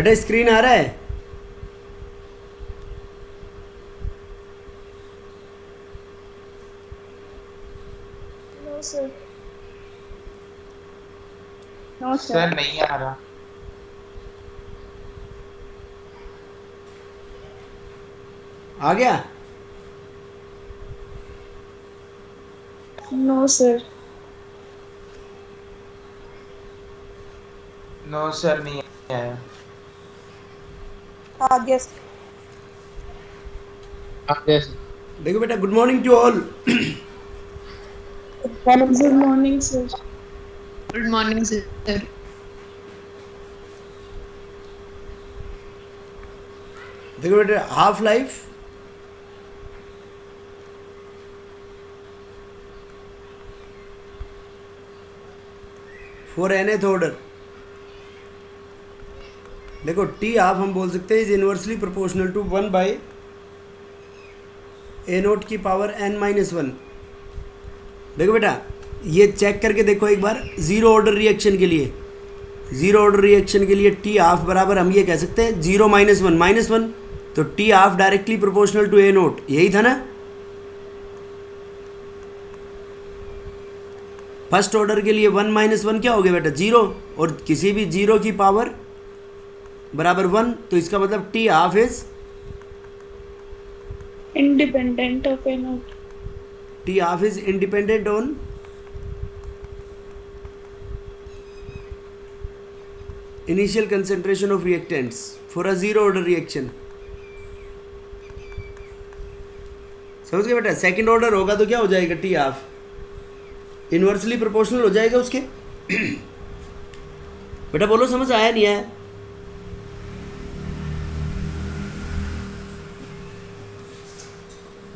बेटा स्क्रीन आ रहा है? No sir. No sir. Sir नहीं आ रहा। आ गया? No sir. नो सर नहीं आया। आ गया सर। आ गया सर। देखो बेटा, good morning to all. Good morning sir. Good morning sir. देखो बेटा, half life for nth order. देखो टी हाफ हम बोल सकते हैं is inversely proportional to 1 by a note की पावर n माइनस वन। देखो बेटा, ये चेक करके देखो एक बार, जीरो ऑर्डर रिएक्शन के लिए, जीरो ऑर्डर रिएक्शन के लिए टी हाफ बराबर हम ये कह सकते हैं जीरो माइनस वन। तो T half directly proportional to a nought, यही था ना? फर्स्ट ऑर्डर के लिए 1 - 1 क्या हो गया बेटा? जीरो। और किसी भी जीरो की पावर बराबर 1, तो इसका मतलब T half is independent of A note. T half is independent on initial concentration of reactants for a zero order reaction. समझ गए बेटा? सेकंड ऑर्डर होगा तो क्या हो जाएगा? टी हाफ इनवर्सली प्रोपोर्शनल हो जाएगा उसके। बेटा बोलो, समझ आया नहीं आया?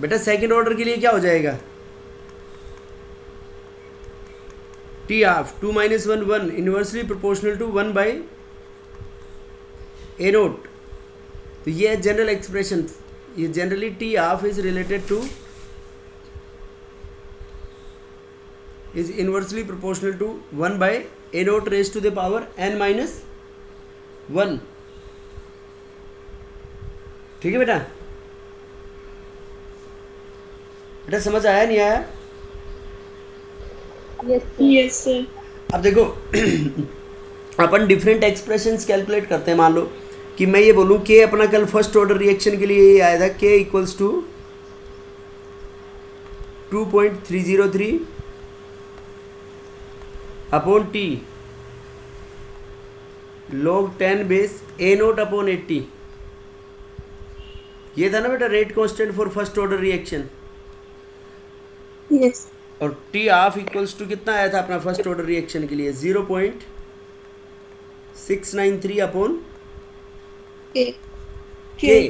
बेटा सेकंड ऑर्डर के लिए क्या हो जाएगा? T half 2 - 1 inversely proportional to 1 by a note. तो ये है जनरल एक्सप्रेशन। ये generally T half is related to is inversely proportional to 1 by a nought raise to the power n minus one. ठीक है बेटा? बेटा समझ आया नहीं आया? Yes sir. अब देखो अपन डिफरेंट एक्सप्रेशंस कैलकुलेट करते हैं। मान लो कि मैं ये बोलूँ के अपना कल फर्स्ट ऑर्डर रिएक्शन के लिए ये आया था, के equals to 2.303 upon T log 10 base a nought upon 80। ये था ना बेटा rate constant for first order reaction. Yes. और टी हाफ इक्वल्स टू कितना आया था अपना फर्स्ट ऑर्डर रिएक्शन के लिए? 0.693 अपॉन के। के।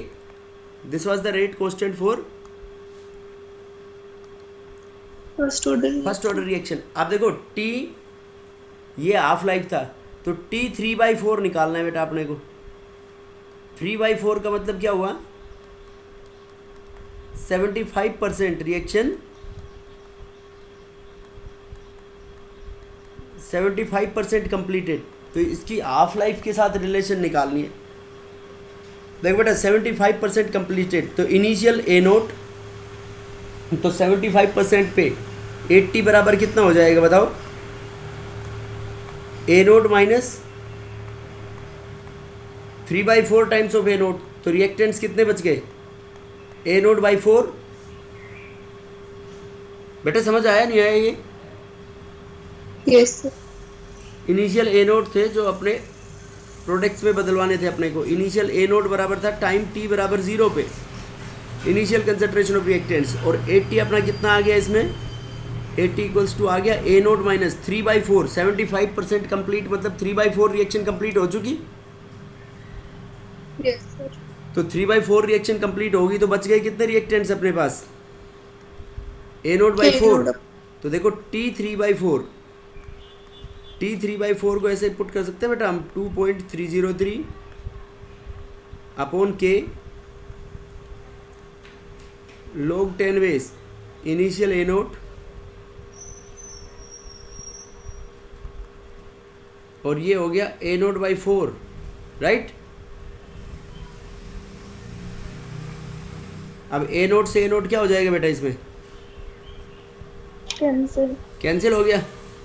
This was the rate constant for first order. First order reaction. आप देखो टी ये हाफ लाइफ था, तो टी 3/4 निकालना है बेटा अपने को। 3/4 का मतलब क्या हुआ? 75% रिएक्शन, 75% कंप्लीटेड। तो इसकी हाफ लाइफ के साथ रिलेशन निकालनी है। देखो बेटा 75% कंप्लीटेड, तो इनिशियल ए नोट, तो 75% पे 80 बराबर कितना हो जाएगा बताओ? A naught minus 3/4 times of A note. तो रिएक्टेंट्स कितने बच गए? A naught by 4। बेटा समझ आया नहीं आया ये? Yes sir. Initial A naught थे जो अपने प्रोडक्ट्स में बदलवाने थे अपने को। इनिशियल ए नोट बराबर था टाइम टी बराबर 0 पे इनिशियल कंसंट्रेशन ऑफ रिएक्टेंट्स, और 80 अपना कितना आ गया इसमें? 80 इक्वल्स टू आ गया ए नोट माइनस 3/4। 75% कंप्लीट मतलब 3/4 रिएक्शन कंप्लीट हो चुकी। Yes sir. तो 3/4 रिएक्शन कंप्लीट होगी तो बच गए कितने रिएक्टेंट्स अपने पास? ए नोट बाई के 4। नोट। तो देखो टी 3/4, टी 3/4 को ऐसे पुट कर सकते हैं बेटा हम, 2.303 अपॉन के log 10 base initial A note, और ये हो गया ए नोट बाई 4, राइट? अब ए नोट से ए नोट क्या हो जाएगा बेटा इसमें? कैंसिल। कैंसिल हो गया।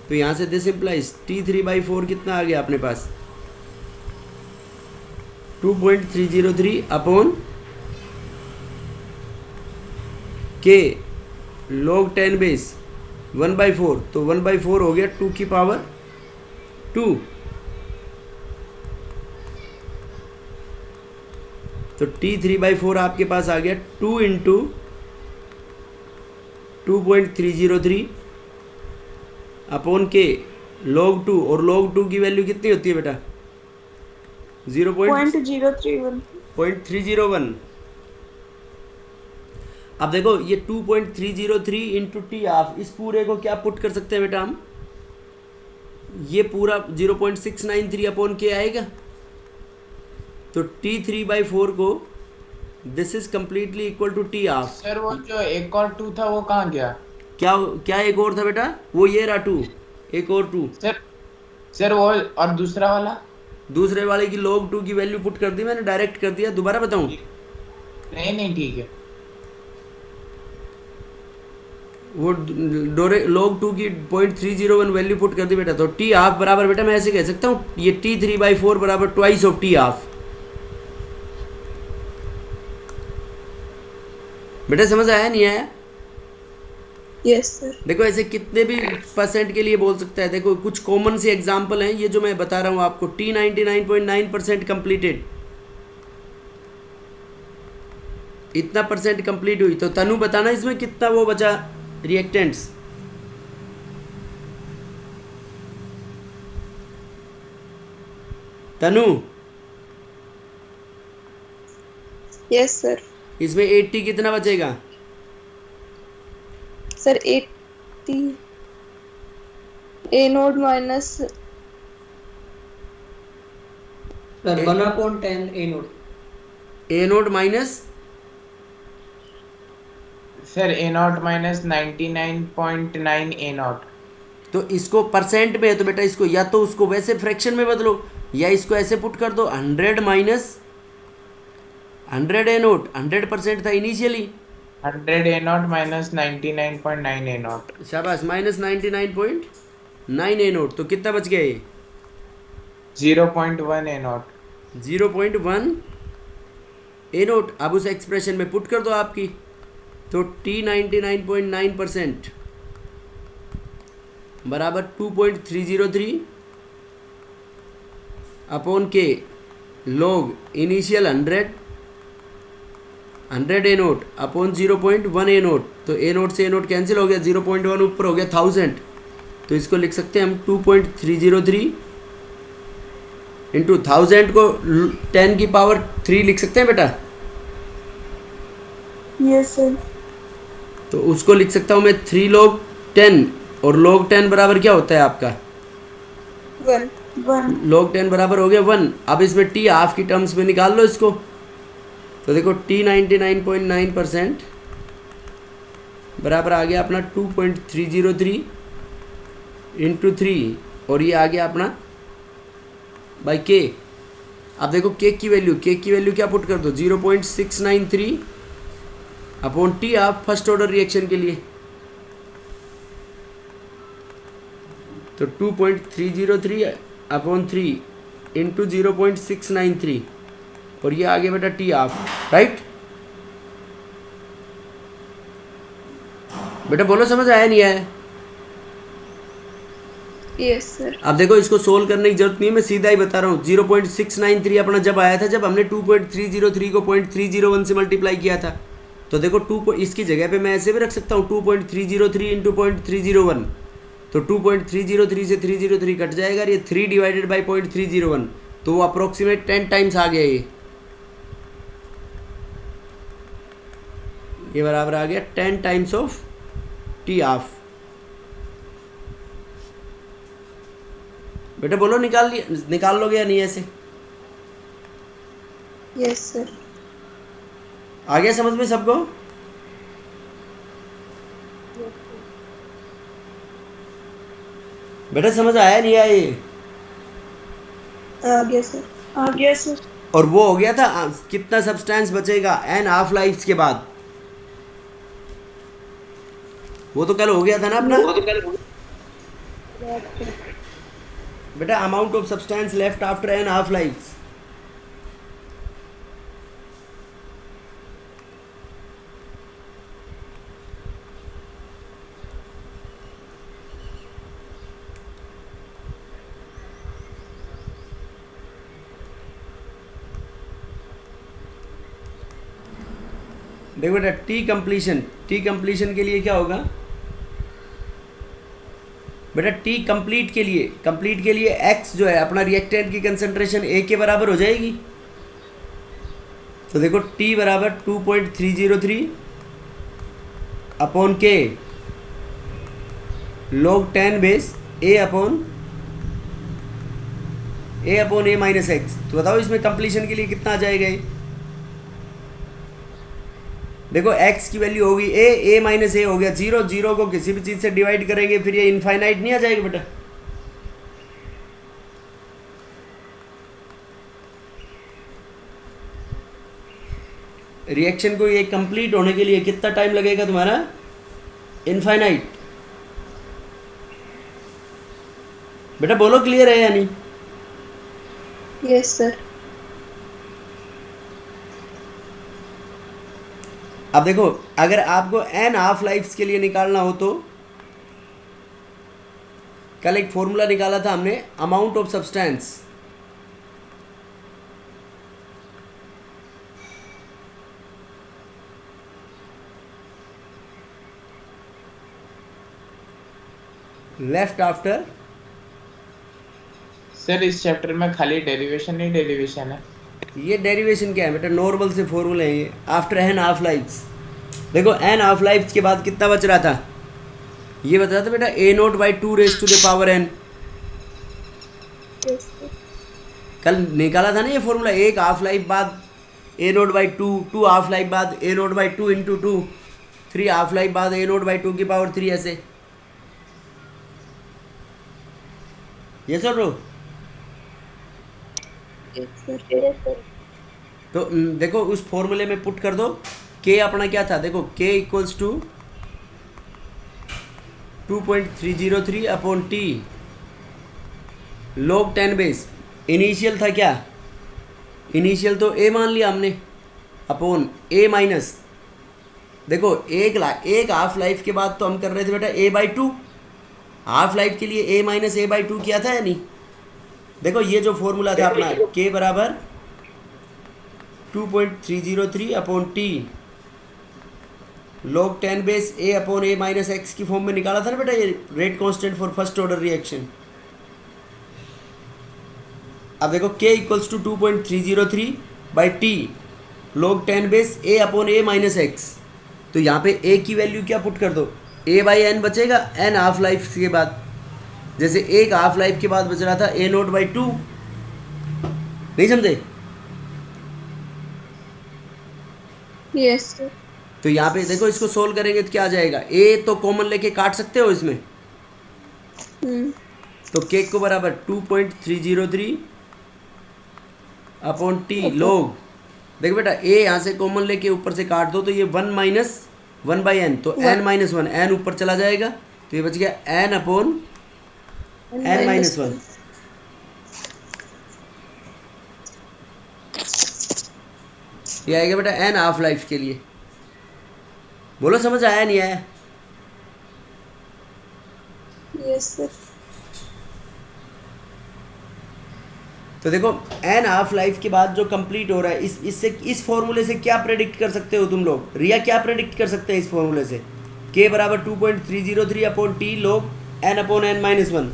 तो यहाँ से दिस इम्प्लाइज T3/4 कितना आ गया अपने पास? 2.303 अपॉन के log 10 बेस 1/4, तो 1/4 हो गया 2 की पावर 2। तो T3/4 आपके पास आ गया 2 इंटू 2.303 अपॉन के log 2, और log 2 की वैल्यू कितनी होती है बेटा? 0.031। 0.301। अब देखो ये 2.303 इंटू टी हाफ, इस पूरे को क्या पुट कर सकते हैं बेटा हम? ये पूरा 0.693 अपॉन के आएगा। तो T3/4 को this is completely equal to T half. Sir वो जो एक और 2 था वो कहाँ गया? क्या क्या एक और था बेटा? वो ये रहा 2, एक और 2। सर वो और दूसरा वाला? दूसरे वाले की log 2 की वैल्यू पुट कर दी मैंने, डायरेक्ट कर दिया। दोबारा बताऊं? नहीं ठीक है। वो log 2 की 0.301 वैल्यू पुट कर दी बेटा। तो टी हाफ बराबर बेटा मैं ऐसे कह सकता हूँ, ये T3/4 बराबर ट्वाइस ऑफ टी हाफ। बेटा समझ आया नहीं आया? Yes sir. देखो ऐसे कितने भी परसेंट के लिए बोल सकता है। देखो कुछ कॉमन से एग्जांपल हैं ये जो मैं बता रहा हूँ आपको। T99.9% कंप्लीटेड, इतना परसेंट कंप्लीट हुई। तो तनु बताना इसमें कितना वो बचा रिएक्टेंट्स? तनु यस सर। इसमें 80 कितना बचेगा? Sir 80 A naught minus sir 1/10 A note. A naught minus sir A not minus 99.9 A not. तो इसको परसेंट में है तो बेटा इसको या तो उसको वैसे फ्रैक्शन में बदलो, या इसको ऐसे पुट कर दो 100 माइनस 100 ए नोट। 100% था initially. 100 A not minus 99.9 A not. शाबाश, माइनस 99.9 ए नोट। तो कितना बच गया ये? 0.1 ए नॉट। 0.1 A note. अब उस एक्सप्रेशन में पुट कर दो आपकी। तो T99.9% बराबर 2.303 अपॉन के log इनिशियल 100 ए नोट अपॉन 0.1 ए नोट। तो ए नोट से ए नोट कैंसिल हो गया, 0.1 ऊपर हो गया 1000। तो इसको लिख सकते हैं हम 2.303 इंटू 1000 को 10 की पावर 3 लिख सकते हैं बेटा। Yes sir. तो उसको लिख सकता हूँ मैं 3 log 10, और log 10 बराबर क्या होता है आपका? 1 log 10 बराबर हो गया 1। अब इसमें टी हाफ की टर्म्स में निकाल लो इसको। तो देखो T99.9% बराबर आ गया अपना 2.303 इंटू 3, और ये आ गया अपना बाई के। अब देखो के की वैल्यू क्या पुट कर दो? 0.693 upon T half first order reaction के लिए। तो 2.303 अपॉन 3 इंटू 0.693, और ये आ गया बेटा टी हाफ। राइट बेटा? बोलो समझ आया नहीं आया? Yes sir. अब देखो इसको सोल्व करने की जरूरत नहीं है, मैं सीधा ही बता रहा हूँ। 0.693 अपना जब आया था, जब हमने 2.303 को 0.301 से मल्टीप्लाई किया था। तो देखो 2 इसकी जगह पे मैं ऐसे भी रख सकता हूँ 2.303 इंटू 0.301। तो 2.303 से 303 कट जाएगा, और ये 3 डिवाइडेड बाई 0.301, तो वो अप्रोक्सीमेट 10 टाइम्स आ गया। ये बराबर आ गया 10 टाइम्स ऑफ टी हाफ। बेटा बोलो निकाल लोगे या नहीं ऐसे? Yes sir. आ गया समझ में सबको? बेटा समझ आया नहीं आया ये? आ गया सर। आ गया सर। और वो हो गया था कितना सब्सटेंस बचेगा n हाफ लाइफ्स के बाद। वो तो कल हो गया था ना अपना। बेटा amount of substance left after n half life. देखो बेटा टी कंप्लीशन के लिए क्या होगा बेटा, टी कंप्लीट के लिए एक्स जो है अपना रिएक्टेंट की कंसंट्रेशन ए के बराबर हो जाएगी। तो देखो टी बराबर 2.303 अपॉन के log 10 base A upon a minus x. तो बताओ इसमें कंप्लीशन के लिए कितना आ जाएगा ये? देखो x की वैल्यू होगी a माइनस ए हो गया 0, 0 को किसी भी चीज से डिवाइड करेंगे फिर ये इनफाइनाइट नहीं आ जाएगा बेटा। रिएक्शन को ये कंप्लीट होने के लिए कितना टाइम लगेगा तुम्हारा? इनफाइनाइट। बेटा बोलो क्लियर है या नहीं? Yes sir. अब देखो अगर आपको n हाफ लाइफ्स के लिए निकालना हो तो कल एक फॉर्मूला निकाला था हमने, amount of substance left after. Sir इस चैप्टर में खाली डेरिवेशन ही डेरिवेशन है। ये डेरिवेशन क्या है बेटा? नॉर्मल से फॉर्मूला है ये, आफ्टर एन हाफ लाइफ्स। देखो एन हाफ लाइफ्स के बाद कितना बच रहा था? ये बच रहा था बेटा a0/2 raise to the power n। Yes sir. कल निकाला था ना ये फॉर्मूला, एक हाफ लाइफ बाद a0/2, 2 हाफ लाइफ बाद a0/2 इंटू 2, 3 हाफ लाइफ बाद a0/2 की पावर 3 ऐसे। ये सर रो। Yes sir. तो देखो उस फॉर्मूले में पुट कर दो। k अपना क्या था? देखो k equals to 2.303 upon T log 10 base. Initial था क्या? इनिशियल तो a मान लिया हमने अपॉन a माइनस। देखो एक हाफ लाइफ के बाद तो हम कर रहे थे बेटा a/2, हाफ लाइफ के लिए a माइनस a/2 किया था या नहीं? देखो ये जो फॉर्मूला था अपना k बराबर 2.303 upon T log 10 base a upon a minus x की फॉर्म में निकाला था ना बेटा, ये rate constant for first order reaction. अब देखो k equals to 2.303 by T log 10 base a upon a minus x. तो यहाँ पे a की वैल्यू क्या पुट कर दो? a/n बचेगा n हाफ लाइफ के बाद। जैसे एक हाफ लाइफ के बाद बच रहा था a0/2, नहीं समझे? Yes sir. तो यहाँ पे देखो इसको सोल्व करेंगे तो क्या आ जाएगा? a तो कॉमन लेके काट सकते हो इसमें। तो k को बराबर 2.303 अपॉन टी log। देखो बेटा a यहाँ से कॉमन लेके ऊपर से काट दो तो ये 1 माइनस 1/n, तो n माइनस 1, n ऊपर चला जाएगा तो ये बच गया n अपॉन n माइनस 1। ये आएगा बेटा n हाफ लाइफ के लिए। बोलो समझ आया नहीं आया? Yes sir. तो देखो n हाफ लाइफ के बाद जो कंप्लीट हो रहा है इस फॉर्मूले से क्या प्रेडिक्ट कर सकते हो तुम लोग? रिया क्या प्रेडिक्ट कर सकते हैं इस फॉर्मूले से? k बराबर 2.303 upon T log n upon n minus 1।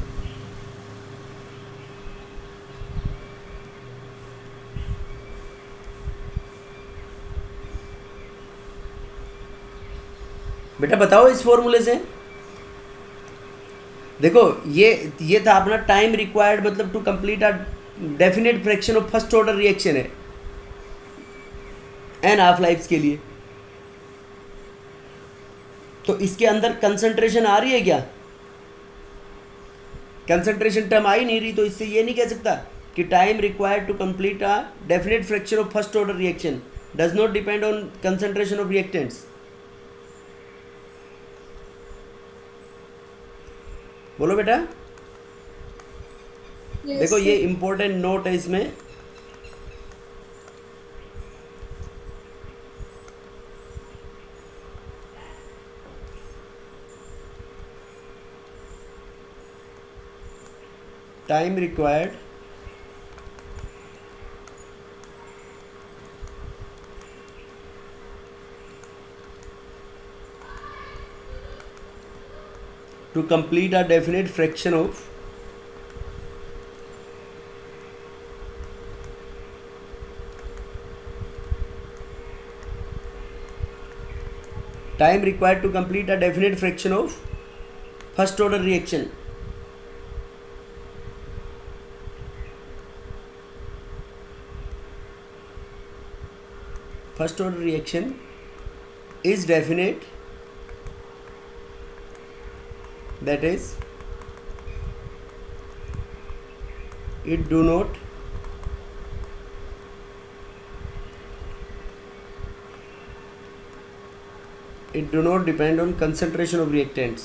बेटा बताओ इस फॉर्मूले से। देखो ये था अपना टाइम रिक्वायर्ड मतलब to complete a definite fraction of first order reaction है एन हाफ लाइफ्स के लिए। तो इसके अंदर कंसंट्रेशन आ रही है क्या? कंसंट्रेशन टर्म आ ही नहीं रही, तो इससे ये नहीं कह सकता कि time required to complete a definite fraction of first order reaction does not depend on concentration of reactants. बोलो बेटा। Yes, देखो ये sir. इंपॉर्टेंट नोट है इसमें, time required to complete a definite fraction of time required to complete a definite fraction of first order reaction. First order reaction is definite, that is it do not depend on concentration of reactants.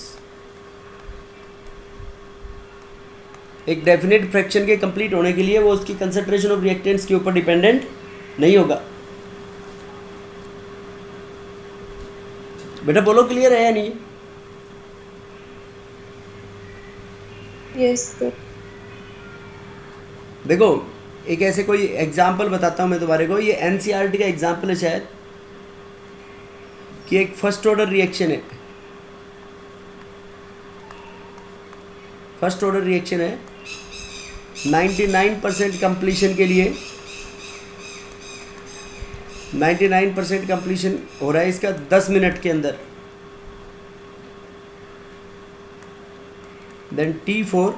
एक definite fraction के complete होने के लिए वो उसकी concentration of reactants के ऊपर dependent नहीं होगा। बेटा बोलो क्लियर है या नहीं? Yes, sir. देखो एक ऐसे कोई एग्जाम्पल बताता हूँ मैं तुम्हारे को, ये एनसीईआरटी का एग्जाम्पल है शायद, कि एक फर्स्ट ऑर्डर रिएक्शन है, फर्स्ट ऑर्डर रिएक्शन है 99% कंप्लीशन के लिए, 99% कंप्लीशन हो रहा है इसका 10 मिनट के अंदर। देन T4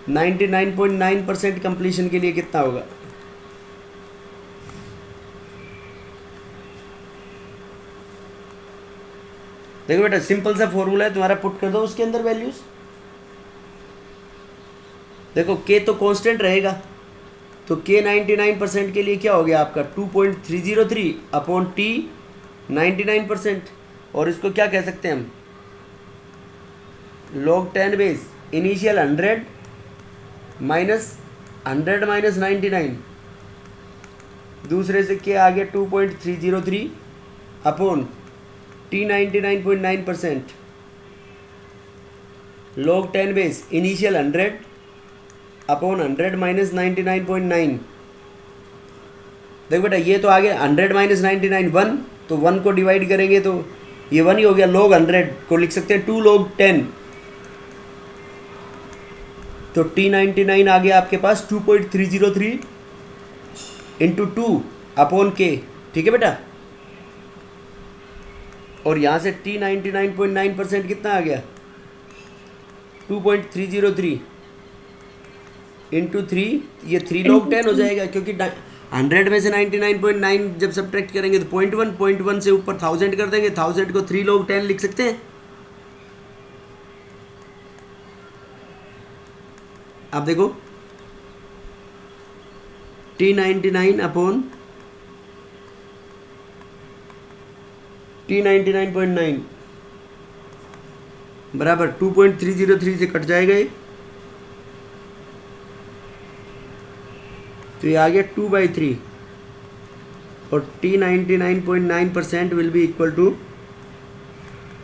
99.9% कंप्लीशन के लिए कितना होगा? देखो बेटा सिंपल सा फॉर्मूला है तुम्हारा, पुट कर दो उसके अंदर वैल्यूज। देखो K तो कांस्टेंट रहेगा, तो K 99% के लिए क्या हो गया आपका 2.303 अपॉन T 99%, और इसको क्या कह सकते हैं हम, log 10 base initial 100 minus 100 minus 99, दूसरे से क्या आ गया 2.303 upon T 99.9%, log 10 base initial 100 upon 100 minus 99.9। देखो बेटा ये तो आ गया 100 माइनस 99 1, तो 1 को डिवाइड करेंगे तो ये 1 ही हो गया, log 100 को लिख सकते हैं 2 log 10, तो T99 आ गया आपके पास 2.303 इंटू 2 अपॉन K। ठीक है बेटा, और यहाँ से T99.9% कितना आ गया 2.303 इंटू 3, ये 3 log 10 हो जाएगा, क्योंकि 100 में से 99.9 जब सब्ट्रैक्ट करेंगे तो 0.1 से ऊपर 1000 कर देंगे, 1000 को 3 log 10 लिख सकते हैं। आप देखो T99 अपॉन T99.9 बराबर 2.303 से कट जाएगा ये, तो ये आ गया 2/3, और T99.9% will be equal to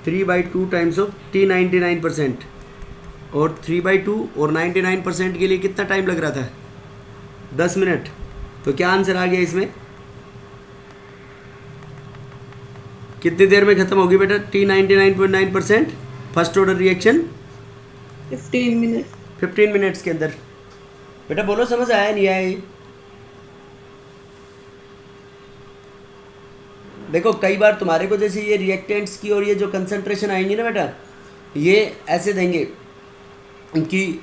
3/2 times of T99%, और 3/2 और 99% के लिए कितना टाइम लग रहा था 10 मिनट। तो क्या आंसर आ गया इसमें, कितनी देर में ख़त्म होगी बेटा T99.9% first order reaction? 15 minutes. 15 minutes के अंदर। बेटा बोलो समझ आया नहीं आया ये? देखो कई बार तुम्हारे को जैसे ये रिएक्टेंट्स की और ये जो कंसंट्रेशन आएंगी ना बेटा, ये ऐसे देंगे कि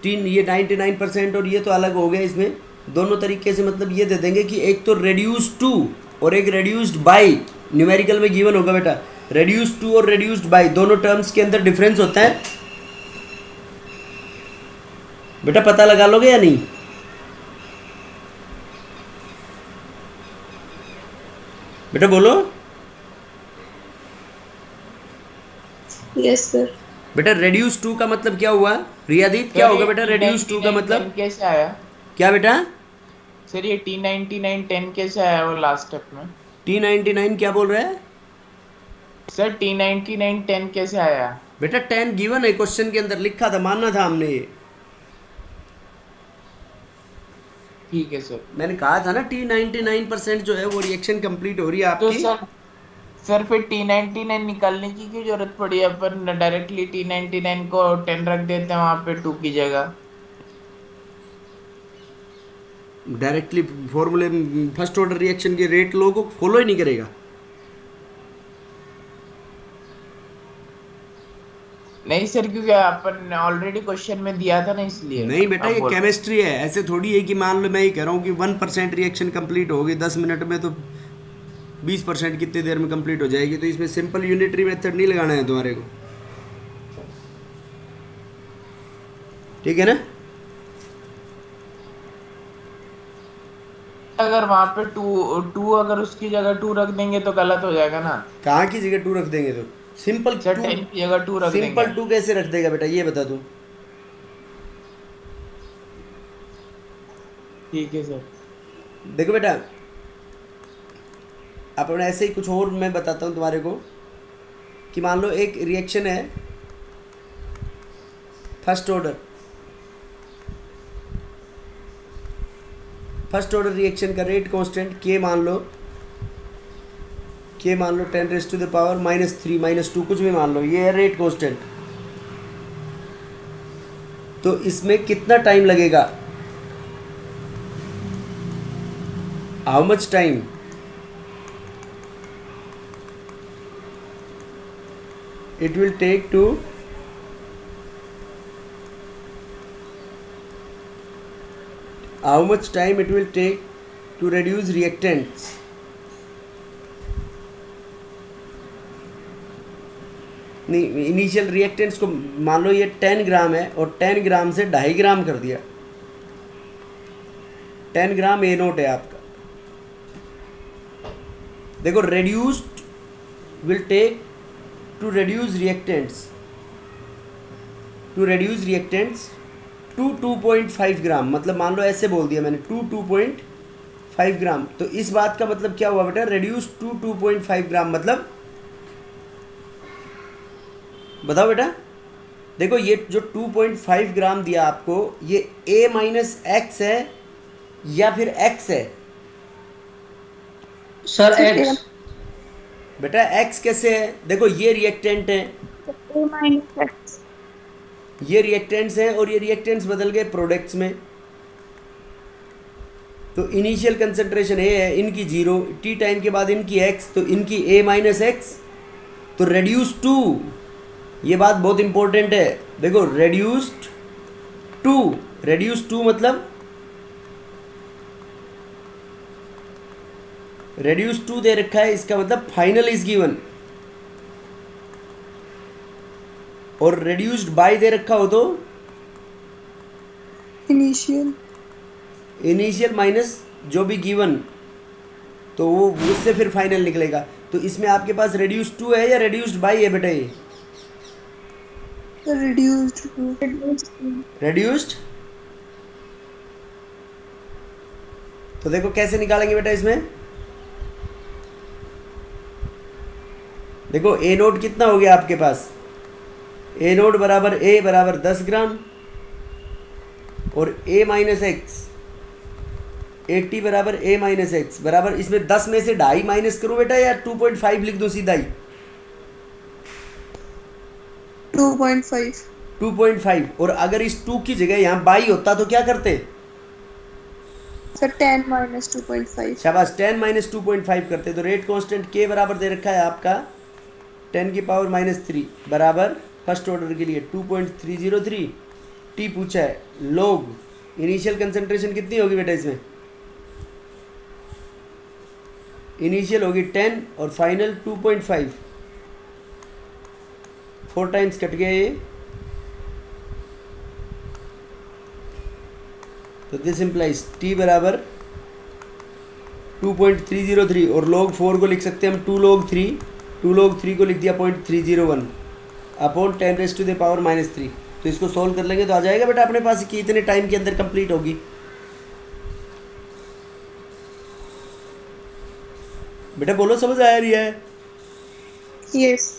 ये 99% और ये तो अलग हो गया, इसमें दोनों तरीके से मतलब ये दे देंगे कि एक तो रेड्यूस्ड टू और एक रेड्यूस्ड बाय, न्यूमेरिकल में गिवन होगा बेटा, रेड्यूस्ड टू और रेड्यूस्ड बाय दोनों टर्म्स के अंदर डिफरेंस होता है बेटा, पता लगा लोगे या नहीं? बेटा बोलो। Yes, sir. बेटा रेड्यूस टू का मतलब क्या हुआ? रियादीप क्या होगा बेटा रेड्यूस टू का मतलब? कैसे आया क्या बेटा? सर? ये T99 10 कैसे आया वो लास्ट स्टेप में? T99 क्या बोल रहा है सर T99 10 कैसे आया? बेटा? 10 गिवन है क्वेश्चन के अंदर, लिखा था, मानना था हमने ये। ठीक है सर। मैंने कहा था ना T99% जो है वो रिएक्शन कंप्लीट हो रही है तो आपकी। सर फिर T99 निकालने की क्यों जरूरत पड़ी? अपन डायरेक्टली T99 को 10 रख देते हैं वहां पे 2 की जगह। डायरेक्टली फॉर्मूले फर्स्ट ऑर्डर रिएक्शन के रेट लो को फॉलो ही नहीं करेगा। नहीं सर, क्योंकि अपन ऑलरेडी क्वेश्चन में दिया था ना, इसलिए नहीं बेटा, आप ये बोल। केमिस्ट्री है, ऐसे थोड़ी है कि मान लो मैं ये कह रहा हूँ कि 1% रिएक्शन कंप्लीट होगी 10 मिनट में, तो 20% कितनी देर में कंप्लीट हो जाएगी। तो इसमें सिंपल यूनिटरी मेथड नहीं लगाना है तुम्हारे को, ठीक है ना? अगर वहां पे टू अगर उसकी जगह 2 रख देंगे तो गलत हो जाएगा ना कहाँ की जगह 2 रख देंगे? तो सिंपल सर। 2, 10 की जगह 2 रख देंगे। सिंपल 2 कैसे रख देगा बेटा, ये बता दूँ? ठीक है सर। देखो बेटा, अपन ऐसे ही कुछ और मैं बताता हूँ तुम्हारे को कि मान लो एक रिएक्शन है first order, first order reaction का रेट कांस्टेंट के मान लो 10⁻³ -3 -2 कुछ भी मान लो, ये है रेट कांस्टेंट। तो इसमें कितना टाइम लगेगा? How much time? it will take to how much time it will take to reduce reactants? नहीं, इनिशियल रिएक्टेंट्स को मान लो ये 10 ग्राम है और 10 ग्राम से 2.5 ग्राम कर दिया, 10 ग्राम ए नोट है आपका। देखो reduced will take to reduce reactants to 2.5 ग्राम, मतलब मान लो ऐसे बोल दिया मैंने 2.5 ग्राम। तो इस बात का मतलब क्या हुआ बेटा? reduce to 2.5 ग्राम मतलब, बताओ बेटा। देखो ये जो 2.5 ग्राम दिया आपको, ये A-X है या फिर X है? Sir X। बेटा X कैसे है? देखो ये रिएक्टेंट है, A minus X. ये रिएक्टेंट्स हैं और ये रिएक्टेंट्स बदल गए प्रोडक्ट्स में। तो इनिशियल कंसंट्रेशन ए है, इनकी 0, टी टाइम के बाद इनकी x, तो इनकी A-X, तो रेड्यूस टू, ये बात बहुत इंपॉर्टेंट है। देखो रेड्यूस्ड टू मतलब रेड्यूस टू दे रखा है, इसका मतलब फाइनल इज गिवन, और रेड्यूस्ड बाय दे रखा हो तो इनिशियल माइनस जो भी गिवन, तो वो उससे फिर फाइनल निकलेगा। तो इसमें आपके पास रेड्यूस्ड टू है या रेड्यूस्ड बाय है बेटा? ये रेड्यूस्ड। तो देखो कैसे निकालेंगे बेटा इसमें। देखो ए नोट कितना हो गया आपके पास? ए नोट बराबर ए बराबर 10 ग्राम और A-X, 80 बराबर A-X बराबर, इसमें 10 में से 2.5 माइनस करूँ बेटा या 2.5 लिख दूँ सीधा ही? 2.5. 2.5। और अगर इस 2 की जगह यहाँ बाई होता तो क्या करते? So 10 minus 2.5. शाबाश, 10 माइनस 2.5 करते। तो रेट कांस्टेंट के बराबर दे रखा है आपका 10⁻³ बराबर फर्स्ट ऑर्डर के लिए 2.303। टी पूछा है, लोग इनिशियल कंसंट्रेशन कितनी होगी बेटा इसमें? इनिशियल होगी 10 और फाइनल 2.5, 4 टाइम्स कट गया ये। तो दिस इम्प्लाइज टी बराबर 2.303 और log 4 को लिख सकते हैं हम 2 log 3 को लिख दिया 0.301। अपॉन 10⁻³ तो इसको सोल्व कर लेंगे तो आ जाएगा बेटा अपने पास कि इतने टाइम के अंदर कंप्लीट होगी। बेटा बोलो समझ आया नहीं है? Yes.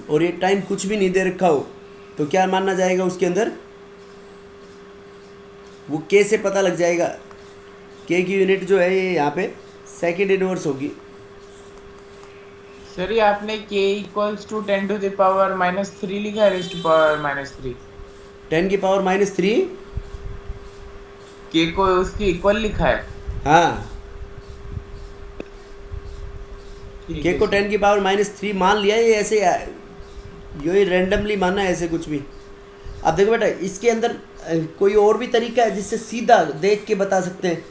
और ये टाइम कुछ भी नहीं दे रखा हो तो क्या मानना जाएगा उसके अंदर? वो के से पता लग जाएगा। के की यूनिट जो है ये यहाँ पे सेकंड इनवर्स होगी। सर ये आपने k इक्वल्स टू 10⁻³ लिखा है, रेज़ टू पावर -3। 10⁻³ k को उसकी इक्वल लिखा है। हाँ, ठीक के है को सर। 10⁻³ मान लिया। ये ऐसे ये रैंडमली माना है, ऐसे कुछ भी। अब देखो बेटा इसके अंदर कोई और भी तरीका है जिससे सीधा देख के बता सकते हैं?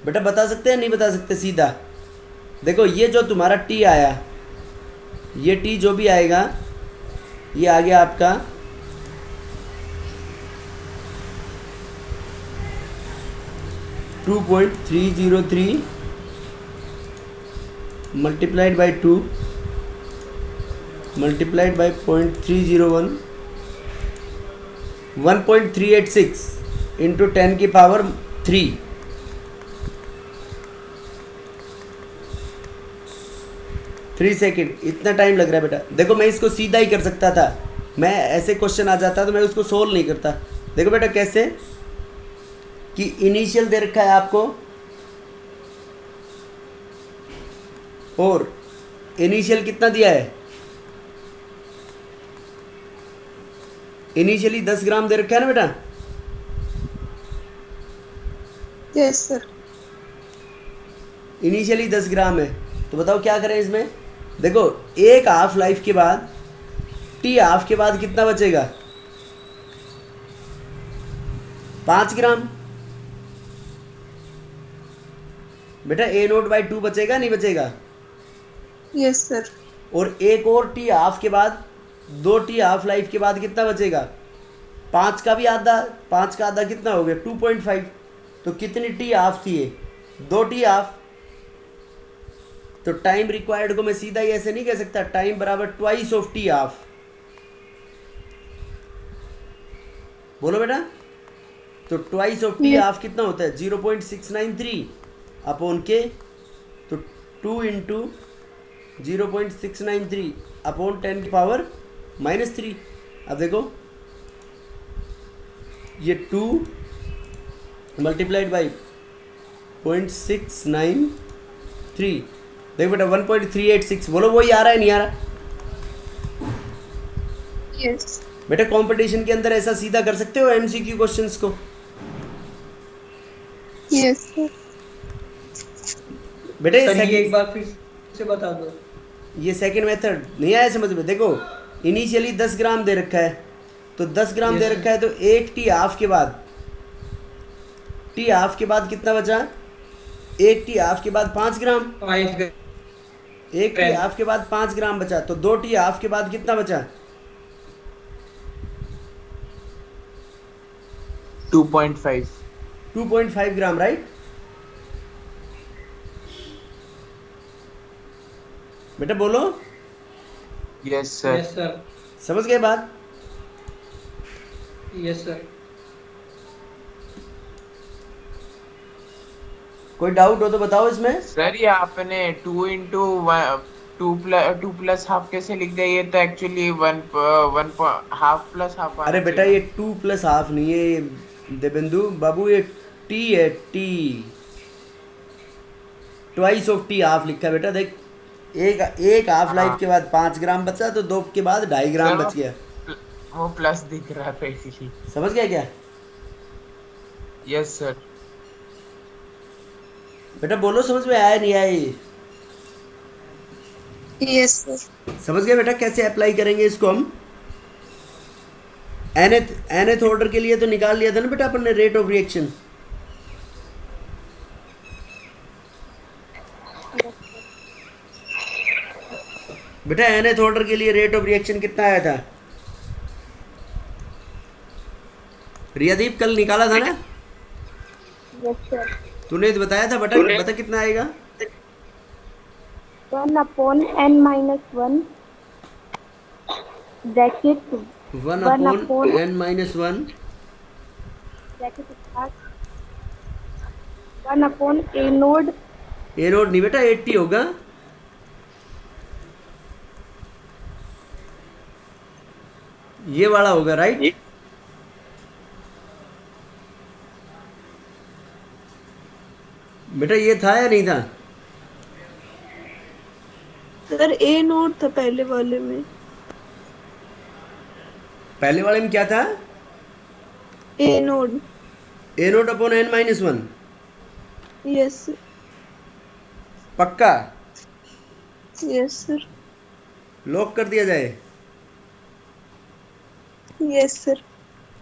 बेटा बता सकते हैं नहीं बता सकते सीधा? देखो ये जो तुम्हारा टी आया, ये टी जो भी आएगा ये आ गया आपका 2.303 multiplied by 2 multiplied by 0.301 1.386 into 10⁻³ 3 second. इतना टाइम लग रहा है बेटा। देखो मैं इसको सीधा ही कर सकता था, मैं ऐसे क्वेश्चन आ जाता तो मैं उसको सोल्व नहीं करता। देखो बेटा कैसे कि इनिशियल दे रखा है आपको और इनिशियल कितना दिया है? इनिशियली 10 ग्राम दे रखा है ना बेटा? Yes, sir. इनिशियली 10 ग्राम है तो बताओ क्या करें इसमें? देखो एक हाफ लाइफ के बाद टी हाफ के बाद कितना बचेगा? 5 ग्राम। बेटा A0/2 बचेगा नहीं बचेगा? Yes, sir. और एक और टी हाफ के बाद 2 टी हाफ लाइफ के बाद कितना बचेगा? 5 का भी आधा, 5 का आधा कितना हो गया? 2.5। तो कितनी टी हाफ थी ये? 2 टी हाफ। तो टाइम रिक्वायर्ड को मैं सीधा ही ऐसे नहीं कह सकता, टाइम बराबर ट्वाइस ऑफ टी हाफ। बोलो बेटा। तो ट्वाइस ऑफ टी हाफ कितना होता है? 0.693 अपॉन के। तो 2 इंटू 0.693 अपॉन 10⁻³ अब देखो ये 2 मल्टीप्लाइड बाई 0.693। देखो बेटा 1.386। बोलो वही आ रहा है नहीं आ रहा? Yes. बेटा कंपटीशन के अंदर ऐसा सीधा कर सकते हो एमसीक्यू क्वेश्चंस को? Yes, sir. बेटा सर ये एक बार फिर से बता दो। ये सेकंड मेथड नहीं आया समझ में? देखो इनिशियली 10 ग्राम दे रखा है तो 10 ग्राम Yes, दे sir. रखा है तो एक टी हाफ के बाद कितना बचा? एक टी हाफ के बाद 5 ग्राम। 5 एक टी हाफ के बाद 5 ग्राम बचा तो 2 टी हाफ के बाद कितना बचा? 2.5। 2.5 ग्राम, राइट? बेटा बोलो। Yes sir. Yes sir. समझ गए बात? Yes sir. कोई डाउट हो तो बताओ इसमें। सर ये आपने 2 इंटू 2 प्लस हाफ कैसे लिख दिया? ये तो एक्चुअली 1 हाफ प्लस हाफ। अरे बेटा ये 2 प्लस हाफ नहीं है ये देवेंदु बाबू, ये टी है, T. Twice of T half लिखा है बेटा। देख एक हाफ लाइफ के बाद 5 ग्राम बचा तो 2 के बाद 2.5 ग्राम बच गया। वो प्लस दिख रहा था इसीलिए। समझ गया क्या? Yes sir. बेटा बोलो समझ में आया नहीं आया ये? Yes, sir. समझ गए बेटा कैसे अप्लाई करेंगे इसको हम? nth ऑर्डर के लिए तो निकाल लिया था ना बेटा अपन ने रेट ऑफ रिएक्शन। बेटा nth ऑर्डर के लिए रेट ऑफ रिएक्शन कितना आया था? रियादीप कल निकाला था ना? Yes sir. तूने तो बताया था बता बता कितना आएगा 1/n-1 bracket 1/n-1 bracket start 1/a node A node नहीं बेटा 80 होगा ये वाला होगा राइट बेटा ये था या नहीं था सर ए नोट था पहले वाले में। पहले वाले में क्या था ए नोड। ए नोट अपॉन n-1 यस पक्का यस सर। लॉक कर दिया जाए यस सर।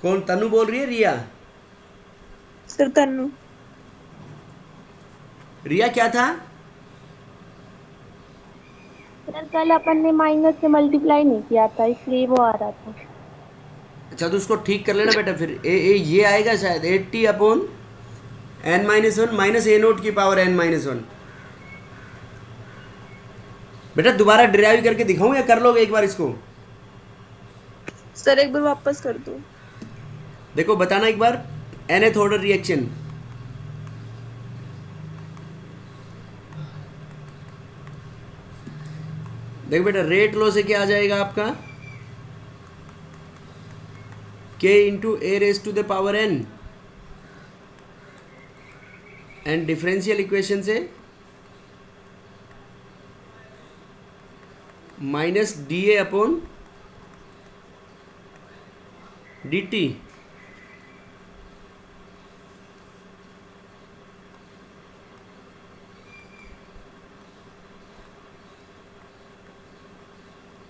कौन तनु बोल रही है रिया सर तन्नू। रिया क्या था सर कल अपन ने माइनस से मल्टीप्लाई नहीं किया था इसलिए वो आ रहा था। अच्छा तो उसको ठीक कर लेना बेटा फिर ये आएगा शायद 80/n-1 माइनस ए नोट की पावर n-1 बेटा दोबारा डिराइव करके दिखाऊं या कर लोगे एक बार इसको सर एक बार वापस कर दो। देखो बताना एक बार nth ऑर्डर रिएक्शन देखो बेटा रेट लॉ से क्या आ जाएगा आपका k into A raise to the power n and differential equation से minus D A upon D T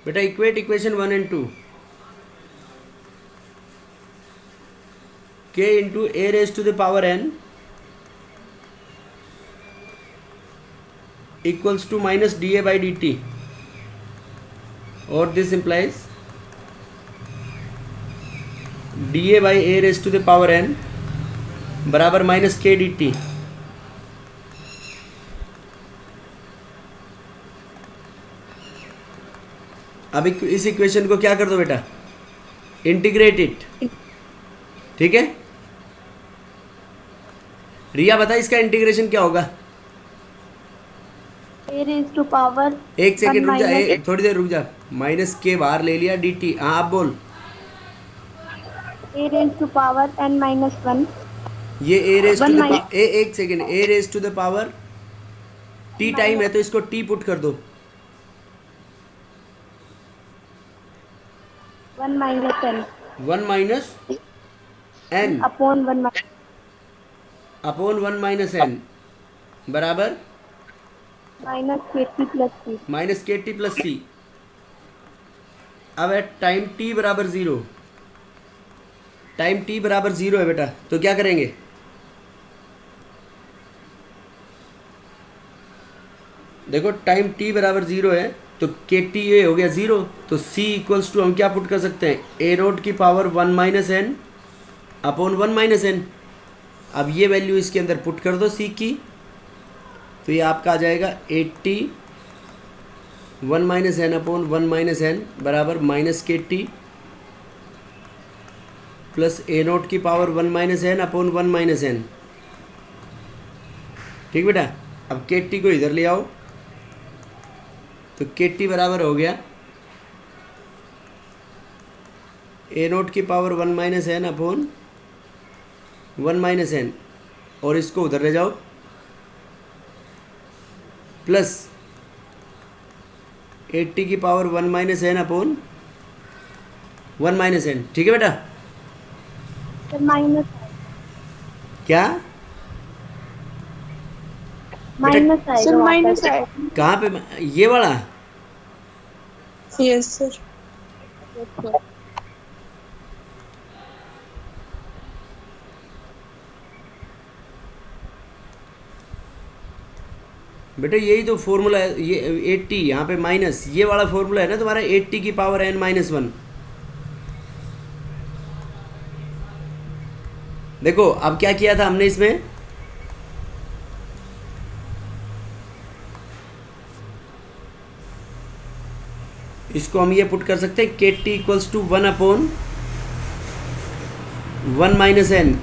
बेटा equate equation 1 and 2 k into A raise to the power n equals to minus D A by D T और this implies D A by A raise to the power n बराबर minus K D T अब इस equation को क्या कर दो बेटा integrate it ठीक है रिया बता इसका इंटीग्रेशन क्या होगा ए रेज टू पावर एक सेकेंड रुक जा थोड़ी देर रुक जा माइनस के बाहर ले लिया डी टी हाँ आप बोल ए रेज टू पावर n-1 ये ए रेज टू द एक second a raise to the power T time है तो इसको टी पुट कर दो 1 minus n 1 minus n upon 1 upon 1 minus n बराबर minus kt plus c minus k T plus सी अब है टाइम t बराबर 0 टाइम t बराबर 0 है बेटा तो क्या करेंगे देखो टाइम t बराबर 0 है तो के टी ए हो गया 0 तो c इक्वल्स टू हम क्या पुट कर सकते हैं ए नोट की power 1 minus n upon 1 minus n अब ये वैल्यू इसके अंदर पुट कर दो c की तो ये आपका आ जाएगा 80 1 minus n upon 1 minus n बराबर minus k T plus a note की power 1 minus n upon 1 minus N ठीक बेटा अब के टी को इधर ले आओ तो के टी बराबर हो गया ए नोट की power 1 minus n upon 1 minus n और इसको उधर ले जाओ प्लस 80 की power 1 minus n upon 1 minus N ठीक है बेटा सर माइनस क्या माइनस सर आएगा माइनस वापस। आया। कहाँ पे ये वाला यस सर। बेटा यही तो फॉर्मूला है ये 80 यहाँ पे माइनस ये वाला फॉर्मूला है ना तुम्हारा 80 की पावर n माइनस 1 देखो अब क्या किया था हमने इसमें इसको हम ये पुट कर सकते हैं K T equals to 1/1 minus N,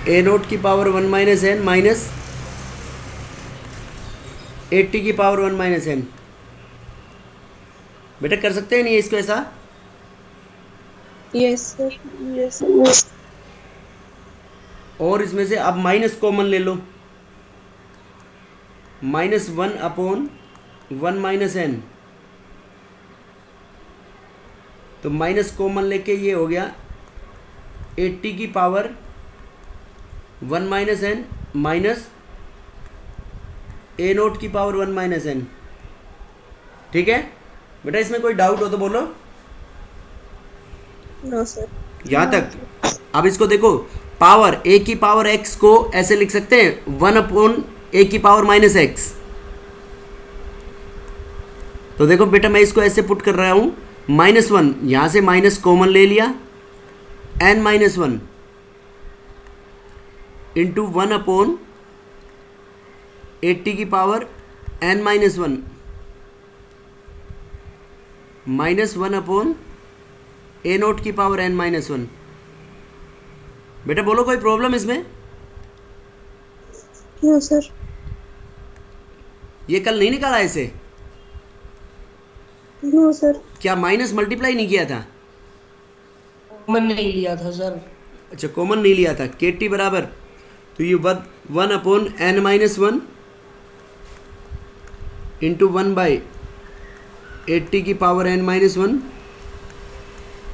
A note की power 1 minus N minus A T की पावर 1 माइनस एन। बेटा कर सकते हैं नहीं इसको ऐसा? Yes sir, yes sir. और इसमें से अब माइनस कॉमन ले लो, -1/1 माइनस एन, तो माइनस कॉमन लेके ये हो गया 80 की power 1 minus N minus A note की पावर 1 माइनस एन। ठीक है बेटा, इसमें कोई डाउट हो तो बोलो। No sir. यहां तक। अब इसको देखो, पावर ए की पावर एक्स को ऐसे लिख सकते हैं 1/a की पावर माइनस एक्स। तो देखो बेटा मैं इसको ऐसे पुट कर रहा हूं, -1 यहां से माइनस कॉमन ले लिया, n माइनस 1 इंटू 1/80 की power n minus 1 minus 1/a nought की पावर n माइनस 1। बेटा बोलो कोई प्रॉब्लम इसमें? No sir. ये कल नहीं निकाला ऐसे? No sir. क्या माइनस मल्टीप्लाई नहीं किया था? कॉमन नहीं लिया था सर। अच्छा कॉमन नहीं लिया था। के टी बराबर, तो ये 1/n माइनस 1 इंटू 1/80 की power n minus 1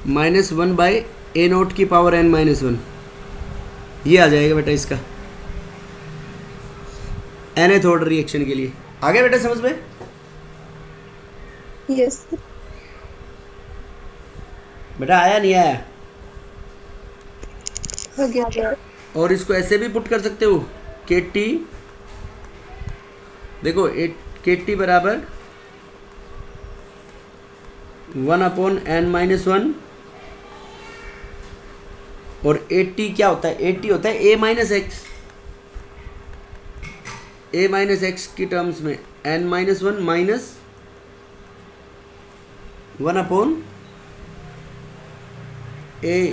minus 1/a nought की पावर n माइनस 1। ये आ जाएगा बेटा इसका nth ऑर्डर रिएक्शन के लिए। आ गया बेटा समझ में? Yes sir. बेटा आया नहीं आया? हो गया सर। और इसको ऐसे भी पुट कर सकते हो, के टी देखो के टी बराबर 1/n माइनस 1 और 80 क्या होता है? 80 होता है a minus x, a minus x की टर्म्स में n minus 1 minus 1/a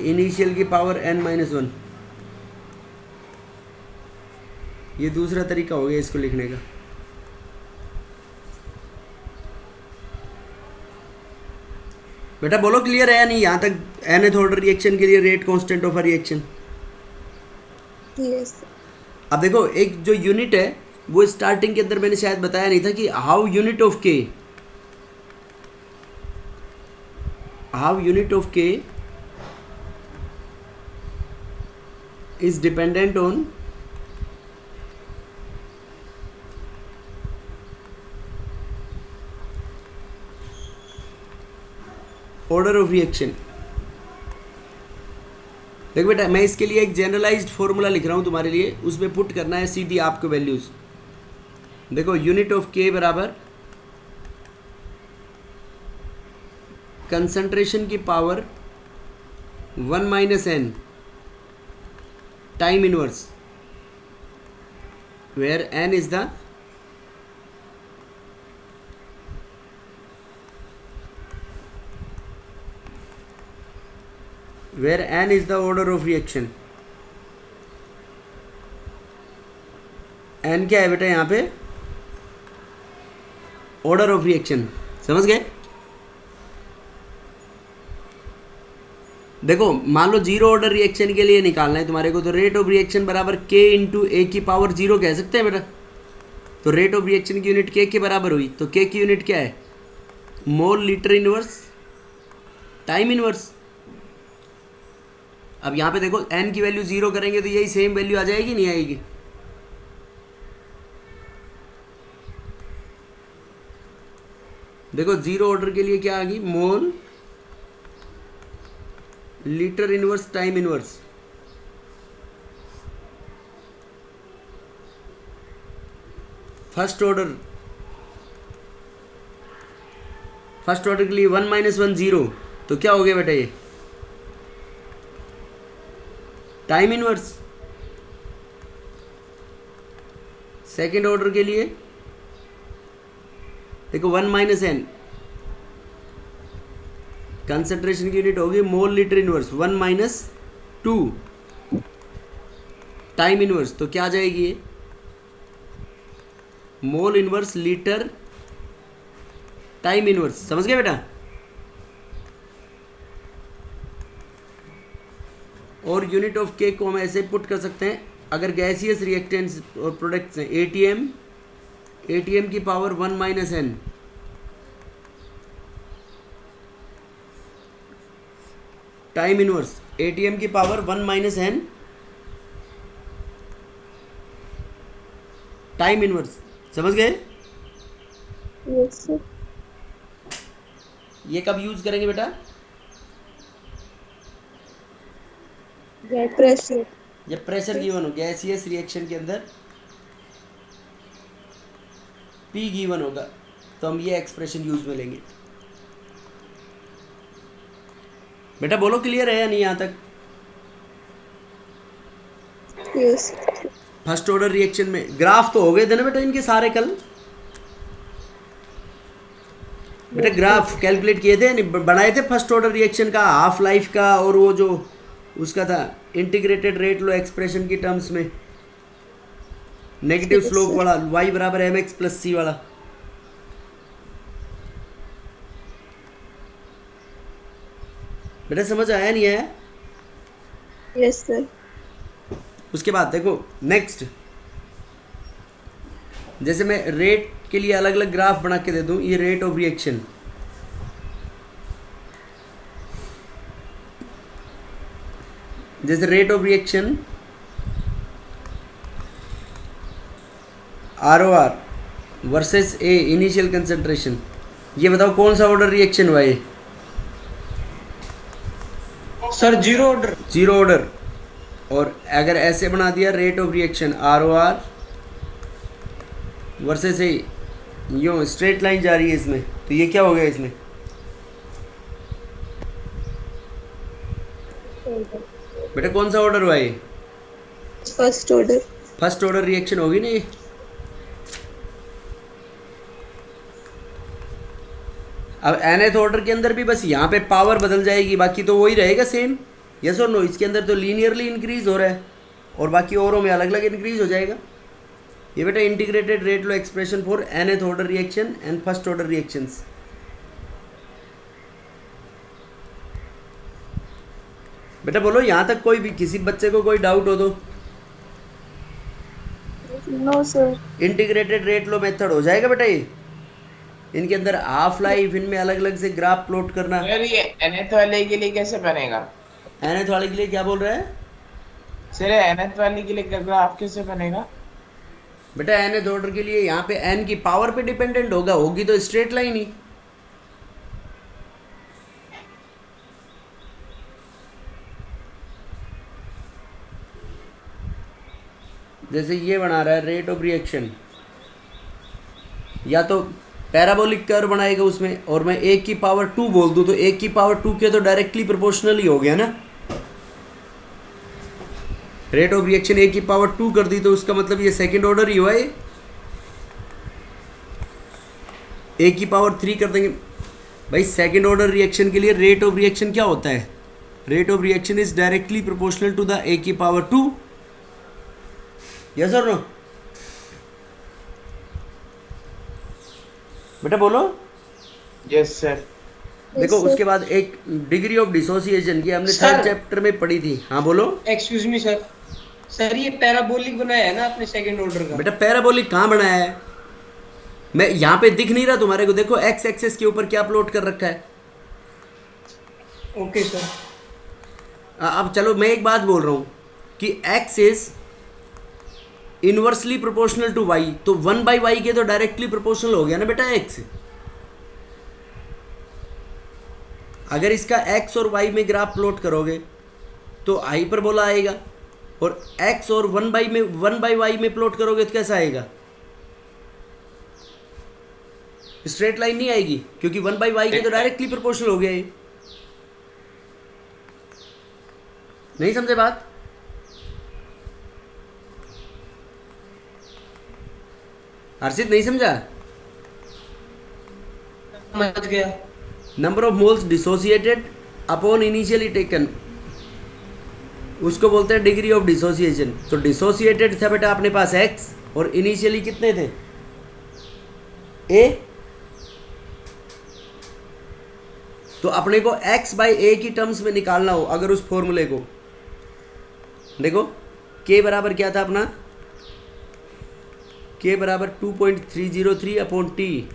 initial की पावर n माइनस 1। ये दूसरा तरीका हो गया इसको लिखने का। बेटा बोलो क्लियर है या नहीं यहाँ तक? nth ऑर्डर रिएक्शन के लिए rate constant of a reaction. Yes. अब देखो एक जो यूनिट है वो स्टार्टिंग के अंदर मैंने शायद बताया नहीं था कि हाउ यूनिट ऑफ के is dependent on order of reaction. देखो बेटा मैं इसके लिए एक जनरलाइज्ड फॉर्मूला लिख रहा हूँ तुम्हारे लिए, उसमें पुट करना है सीधी आपको वैल्यूज। देखो यूनिट ऑफ के बराबर कंसंट्रेशन की power 1 minus N time inverse, where n is the where n is the order of reaction। n क्या है बेटा यहाँ पे? Order of reaction. समझ गए? देखो मान लो जीरो ऑर्डर रिएक्शन के लिए निकालना है तुम्हारे को, तो रेट ऑफ रिएक्शन बराबर k इंटू ए की पावर 0 कह सकते हैं बेटा। तो रेट ऑफ रिएक्शन की यूनिट k के बराबर हुई, तो k की यूनिट क्या है? Mole litre inverse time inverse. अब यहाँ पे देखो n की वैल्यू 0 करेंगे तो यही सेम वैल्यू आ जाएगी, नहीं आएगी? देखो जीरो ऑर्डर के लिए क्या आ गई? Mole litre inverse time inverse. First order के लिए 1 माइनस 1 0, तो क्या हो गया बेटा ये? Time inverse. सेकेंड ऑर्डर के लिए देखो 1 माइनस एन, कंसंट्रेशन की यूनिट होगी mole litre inverse, 1 minus 2 time inverse, तो क्या आ जाएगी ये mole inverse litre time inverse. समझ गए बेटा? और यूनिट ऑफ के को हम ऐसे पुट कर सकते हैं, अगर गैसियस रिएक्टेंट्स और प्रोडक्ट्स हैं एटीएम, एटीएम की power 1 minus N, time inverse ATM की power 1 minus N time inverse. समझ गए? Yes sir. ये कब यूज करेंगे बेटा? प्रेशर। जब प्रेशर गिवन हो, गैसियस रिएक्शन के अंदर पी गिवन होगा, तो हम ये एक्सप्रेशन यूज में लेंगे। बेटा बोलो क्लियर है या नहीं यहाँ तक? यस। फर्स्ट ऑर्डर रिएक्शन में ग्राफ तो हो गए थे ना बेटा इनके सारे कल? बेटा ग्राफ कैलकुलेट किए थे, बनाए थे फर्स्ट ऑर्डर रिएक्शन का, हाफ लाइफ का, और वो जो उसका था इंटीग्रेटेड रेट लो एक्सप्रेशन की टर्म्स में, नेगेटिव स्लोप वाला, y बराबर एम एक्स प्लस सी वाला। बेटा समझ आया नहीं आया? Yes sir. उसके बाद देखो नेक्स्ट, जैसे मैं रेट के लिए अलग अलग ग्राफ बना के दे दूं, ये रेट ऑफ रिएक्शन, जैसे rate of reaction ROR versus A initial concentration, ये बताओ कौन सा ऑर्डर रिएक्शन हुआ ये? Sir zero order. Zero order. और अगर ऐसे बना दिया rate of reaction ROR versus A, यूँ स्ट्रेट लाइन जा रही है इसमें, तो ये क्या हो गया इसमें? बेटा कौन सा ऑर्डर हुआ ये? First order. First order reaction होगी ना ये। अब nth ऑर्डर के अंदर भी बस यहाँ पे पावर बदल जाएगी, बाकी तो वही रहेगा सेम। यस और नो? इसके अंदर तो लीनियरली इंक्रीज हो रहा है और बाकी औरों में अलग अलग इंक्रीज हो जाएगा। ये बेटा integrated rate low expression for nth order reaction and first order reactions. बेटा बोलो यहाँ तक कोई भी किसी बच्चे को कोई डाउट हो तो? No sir. Integrated rate law method हो जाएगा बेटा ये। इनके अंदर हाफ लाइफ, इनमें अलग अलग से ग्राफ प्लॉट करना। सर ये nth वाले के लिए कैसे बनेगा? nth वाले के लिए क्या बोल रहा है? सर nth वाले के लिए ग्राफ कैसे बनेगा? बेटा nth ऑर्डर के लिए यहाँ पे n की पावर पे डिपेंडेंट होगा, होगी तो स्ट्रेट लाइन ही। जैसे ये बना रहा है रेट ऑफ रिएक्शन, या तो पैराबोलिक कर्व बनाएगा उसमें, और मैं 1 की पावर 2 बोल दूं तो 1 की पावर 2 के तो डायरेक्टली प्रोपोर्शनल ही हो गया ना। रेट ऑफ रिएक्शन 1 की पावर 2 कर दी तो उसका मतलब ये सेकंड ऑर्डर ही हुआ है। 1 की पावर 3 कर देंगे भाई, सेकंड ऑर्डर रिएक्शन के लिए रेट ऑफ रिएक्शन क्या होता है? Rate of reaction is directly proportional to the 1 की पावर 2। यस और नो? बेटा बोलो। Yes sir. देखो उसके बाद एक डिग्री ऑफ डिसोसिएशन की हमने थर्ड चैप्टर में पढ़ी थी। हाँ बोलो। एक्सक्यूज मी सर, सर ये पैराबोलिक बनाया है ना आपने सेकंड ऑर्डर का? बेटा पैराबोलिक कहाँ बनाया है? मैं यहाँ पे दिख नहीं रहा तुम्हारे को? देखो एक्स एक्सेस के ऊपर क्या प्लॉट कर रखा है। Okay sir. अब चलो मैं एक बात बोल रहा हूँ कि x is inversely proportional to y, तो 1/y के तो डायरेक्टली प्रोपोर्शनल हो गया ना बेटा एक्स। अगर इसका x और y में ग्राफ प्लॉट करोगे तो हाइपरबोला आएगा, और x और 1/y में प्लॉट करोगे तो कैसा आएगा? स्ट्रेट लाइन नहीं आएगी, क्योंकि 1/y के तो डायरेक्टली प्रोपोर्शनल हो गया ये। नहीं समझे बात? हर्षित नहीं समझा? समझ गया। Number of moles dissociated upon initially taken, उसको बोलते हैं डिग्री ऑफ डिसोसिएशन। तो डिसोसिएटेड था बेटा अपने पास x और इनिशियली कितने थे a, तो अपने को x बाई ए की टर्म्स में निकालना हो अगर उस फॉर्मूले को, देखो k बराबर क्या था अपना, k बराबर 2.303 upon T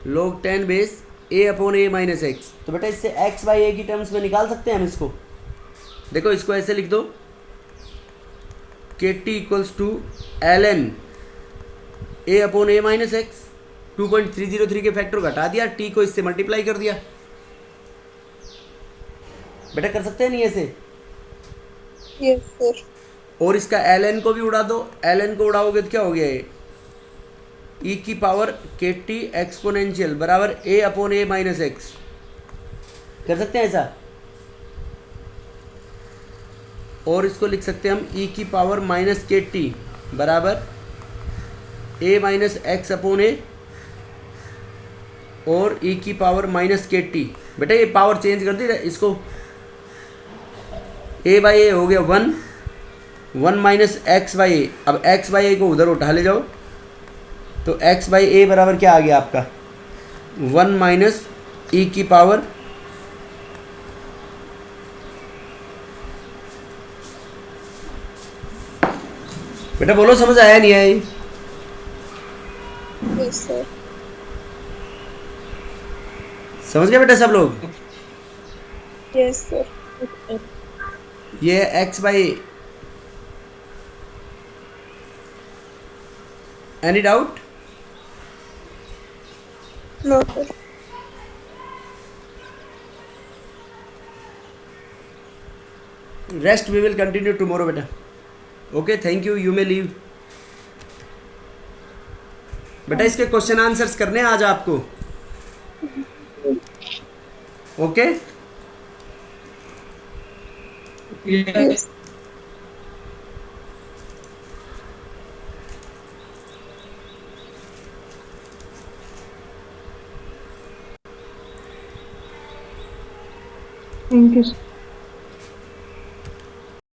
log 10 base a upon a minus x. तो बेटा इससे x बाई ए की टर्म्स में निकाल सकते हैं हम इसको। देखो इसको ऐसे लिख दो, k T equals to l n a upon a minus x. 2.303 के फैक्टर घटा दिया, टी को इससे मल्टीप्लाई कर दिया। बेटा कर सकते हैं नहीं ऐसे? Yes, sir. और इसका एल एन को भी उड़ा दो, एल एन को उड़ाओगे तो क्या हो गया ये, ई की पावर के टी एक्सपोनेंशियल बराबर ए अपॉन ए माइनस एक्स। कर सकते हैं ऐसा? और इसको लिख सकते हैं हम ई की पावर माइनस के टी बराबर ए माइनस एक्स अपॉन ए और ई की पावर माइनस के टी। बेटा ये पावर चेंज कर दी, इसको ए बाई ए हो गया 1 माइनस एक्स बाई ए। अब एक्स बाई ए को उधर उठा ले जाओ, तो एक्स बाई ए बराबर क्या आ गया आपका 1 माइनस ई की पावर बेटा बोलो समझ आया नहीं आया? Yes, sir. समझ गए बेटा सब लोग? Yes, sir. ये है X by A. Any doubt? No, sir. Rest we will continue tomorrow बेटा। Okay thank you, you may leave. बेटा इसके क्वेश्चन आंसर्स करने हैं आज आपको। Okay Yes. Thank you, sir.